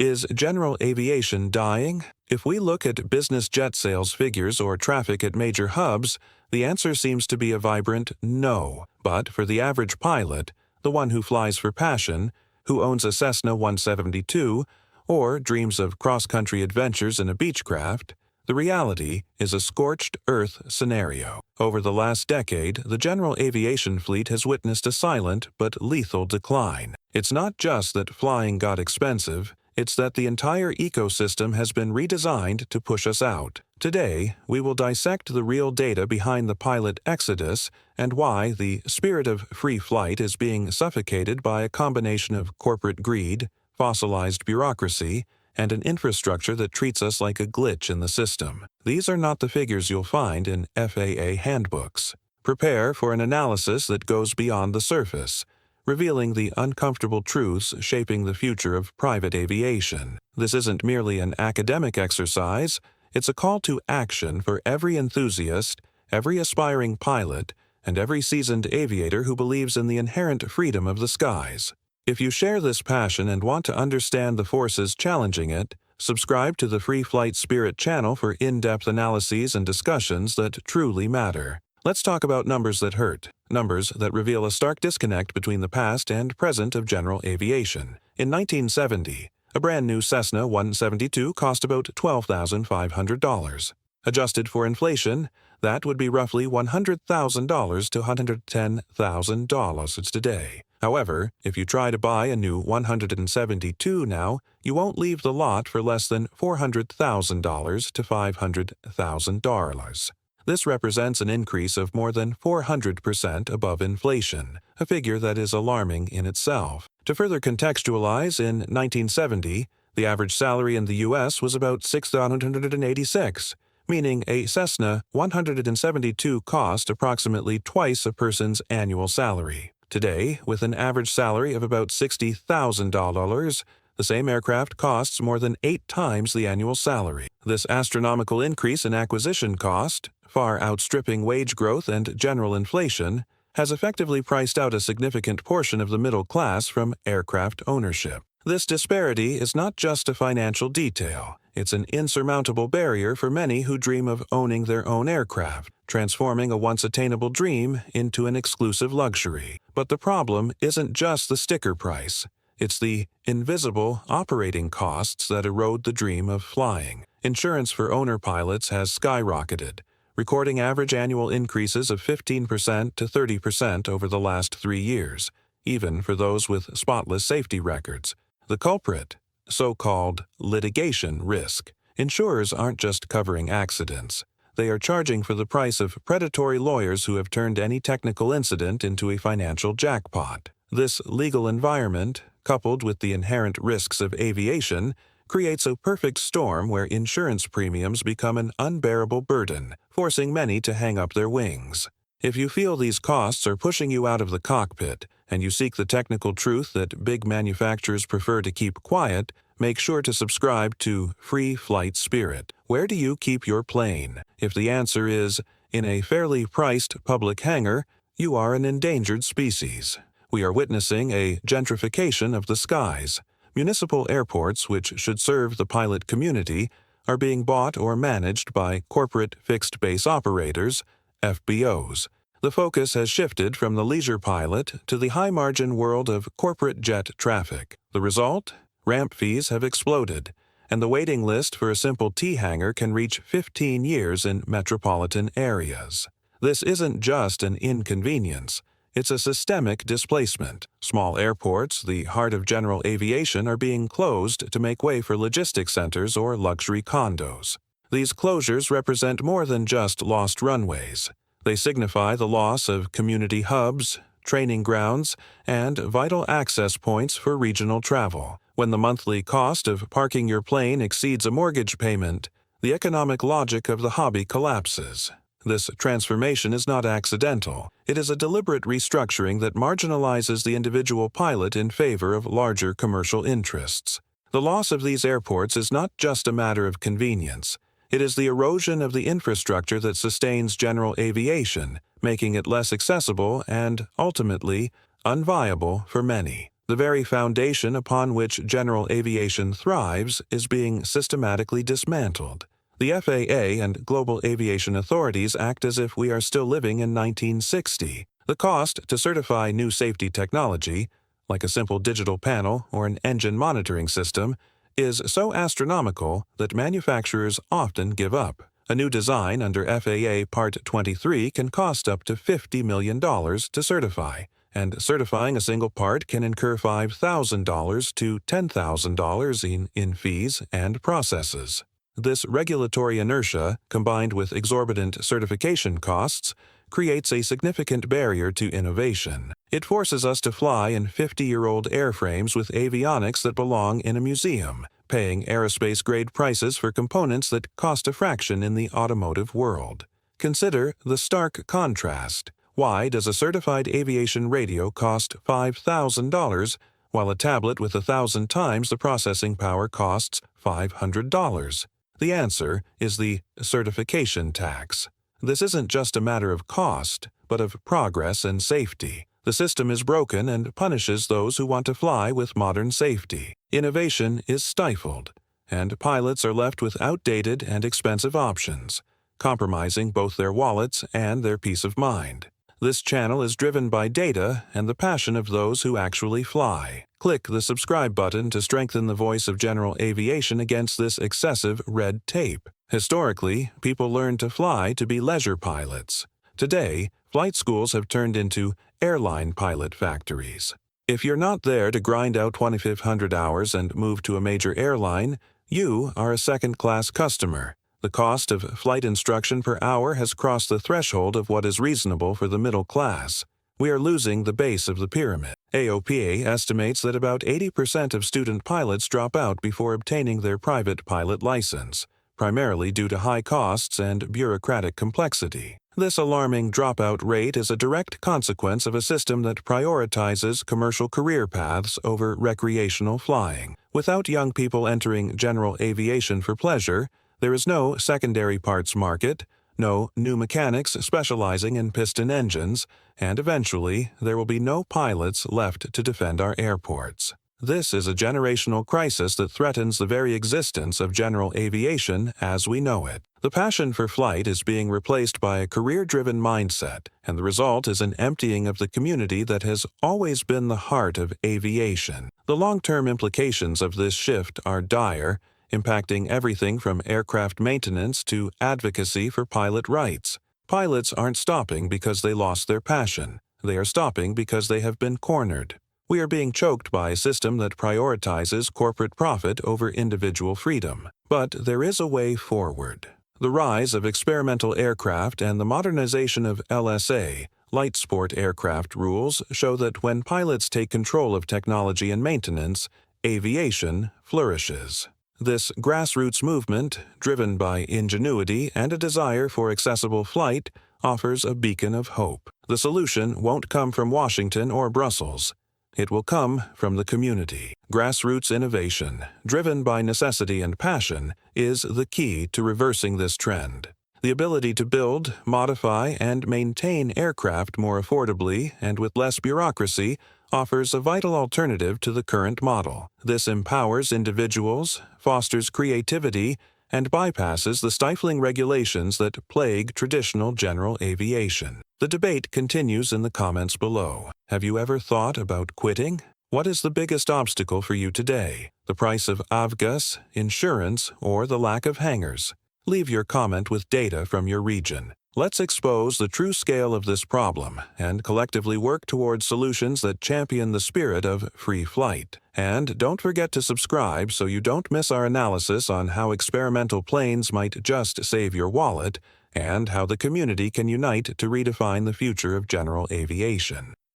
Is general aviation dying? If we look at business jet sales figures or traffic at major hubs, the answer seems to be a vibrant no. But for the average pilot, the one who flies for passion, who owns a Cessna 172, or dreams of cross-country adventures in a Beechcraft, the reality is a scorched earth scenario. Over the last decade, the general aviation fleet has witnessed a silent but lethal decline. It's not just that flying got expensive, it's that the entire ecosystem has been redesigned to push us out. Today, we will dissect the real data behind the pilot exodus and why the spirit of free flight is being suffocated by a combination of corporate greed, fossilized bureaucracy, and an infrastructure that treats us like a glitch in the system. These are not the figures you'll find in FAA handbooks. Prepare for an analysis that goes beyond the surface, revealing the uncomfortable truths shaping the future of private aviation. This isn't merely an academic exercise, it's a call to action for every enthusiast, every aspiring pilot, and every seasoned aviator who believes in the inherent freedom of the skies. If you share this passion and want to understand the forces challenging it, subscribe to the Free Flight Spirit channel for in-depth analyses and discussions that truly matter. Let's talk about numbers that hurt, numbers that reveal a stark disconnect between the past and present of general aviation. In 1970, a brand new Cessna 172 cost about $12,500. Adjusted for inflation, that would be roughly $100,000 to $110,000 today. However, if you try to buy a new 172 now, you won't leave the lot for less than $400,000 to $500,000. This represents an increase of more than 400% above inflation, a figure that is alarming in itself. To further contextualize, in 1970, the average salary in the U.S. was about $6,186, meaning a Cessna 172 cost approximately twice a person's annual salary. Today, with an average salary of about $60,000, the same aircraft costs more than 8 times the annual salary. This astronomical increase in acquisition cost, far outstripping wage growth and general inflation, has effectively priced out a significant portion of the middle class from aircraft ownership. This disparity is not just a financial detail. It's an insurmountable barrier for many who dream of owning their own aircraft, transforming a once-attainable dream into an exclusive luxury. But the problem isn't just the sticker price. It's the invisible operating costs that erode the dream of flying. Insurance for owner pilots has skyrocketed, recording average annual increases of 15% to 30% over the last 3 years, even for those with spotless safety records. The culprit? So-called litigation risk. Insurers aren't just covering accidents. They are charging for the price of predatory lawyers who have turned any technical incident into a financial jackpot. This legal environment, coupled with the inherent risks of aviation, creates a perfect storm where insurance premiums become an unbearable burden, forcing many to hang up their wings. If you feel these costs are pushing you out of the cockpit, and you seek the technical truth that big manufacturers prefer to keep quiet, make sure to subscribe to Free Flight Spirit. Where do you keep your plane? If the answer is, in a fairly priced public hangar, you are an endangered species. We are witnessing a gentrification of the skies. Municipal airports, which should serve the pilot community, are being bought or managed by corporate fixed-base operators, FBOs. The focus has shifted from the leisure pilot to the high-margin world of corporate jet traffic. The result? Ramp fees have exploded, and the waiting list for a simple T-hangar can reach 15 years in metropolitan areas. This isn't just an inconvenience. It's a systemic displacement. Small airports, the heart of general aviation, are being closed to make way for logistics centers or luxury condos. These closures represent more than just lost runways. They signify the loss of community hubs, training grounds, and vital access points for regional travel. When the monthly cost of parking your plane exceeds a mortgage payment, the economic logic of the hobby collapses. This transformation is not accidental. It is a deliberate restructuring that marginalizes the individual pilot in favor of larger commercial interests. The loss of these airports is not just a matter of convenience. It is the erosion of the infrastructure that sustains general aviation, making it less accessible and, ultimately, unviable for many. The very foundation upon which general aviation thrives is being systematically dismantled. The FAA and global aviation authorities act as if we are still living in 1960. The cost to certify new safety technology, like a simple digital panel or an engine monitoring system, is so astronomical that manufacturers often give up. A new design under FAA Part 23 can cost up to $50 million to certify, and certifying a single part can incur $5,000 to $10,000 in fees and processes. This regulatory inertia, combined with exorbitant certification costs, creates a significant barrier to innovation. It forces us to fly in 50-year-old airframes with avionics that belong in a museum, paying aerospace-grade prices for components that cost a fraction in the automotive world. Consider the stark contrast. Why does a certified aviation radio cost $5,000, while a tablet with 1,000 times the processing power costs $500? The answer is the certification tax. This isn't just a matter of cost, but of progress and safety. The system is broken and punishes those who want to fly with modern safety. Innovation is stifled, and pilots are left with outdated and expensive options, compromising both their wallets and their peace of mind. This channel is driven by data and the passion of those who actually fly. Click the subscribe button to strengthen the voice of general aviation against this excessive red tape. Historically, people learned to fly to be leisure pilots. Today, flight schools have turned into airline pilot factories. If you're not there to grind out 2,500 hours and move to a major airline, you are a second-class customer. The cost of flight instruction per hour has crossed the threshold of what is reasonable for the middle class. We are losing the base of the pyramid. AOPA estimates that about 80% of student pilots drop out before obtaining their private pilot license, primarily due to high costs and bureaucratic complexity. This alarming dropout rate is a direct consequence of a system that prioritizes commercial career paths over recreational flying. Without young people entering general aviation for pleasure, there is no secondary parts market, no new mechanics specializing in piston engines, and eventually there will be no pilots left to defend our airports. This is a generational crisis that threatens the very existence of general aviation as we know it. The passion for flight is being replaced by a career-driven mindset, and the result is an emptying of the community that has always been the heart of aviation. The long-term implications of this shift are dire, impacting everything from aircraft maintenance to advocacy for pilot rights. Pilots aren't stopping because they lost their passion. They are stopping because they have been cornered. We are being choked by a system that prioritizes corporate profit over individual freedom. But there is a way forward. The rise of experimental aircraft and the modernization of LSA, light sport aircraft rules, show that when pilots take control of technology and maintenance, aviation flourishes. This grassroots movement, driven by ingenuity and a desire for accessible flight, offers a beacon of hope. The solution won't come from Washington or Brussels. It will come from the community. Grassroots innovation, driven by necessity and passion, is the key to reversing this trend. The ability to build, modify, and maintain aircraft more affordably and with less bureaucracy offers a vital alternative to the current model. This empowers individuals, fosters creativity, and bypasses the stifling regulations that plague traditional general aviation. The debate continues in the comments below. Have you ever thought about quitting? What is the biggest obstacle for you today? The price of avgas, insurance, or the lack of hangars? Leave your comment with data from your region. Let's expose the true scale of this problem and collectively work towards solutions that champion the spirit of free flight. And don't forget to subscribe so you don't miss our analysis on how experimental planes might just save your wallet and how the community can unite to redefine the future of general aviation.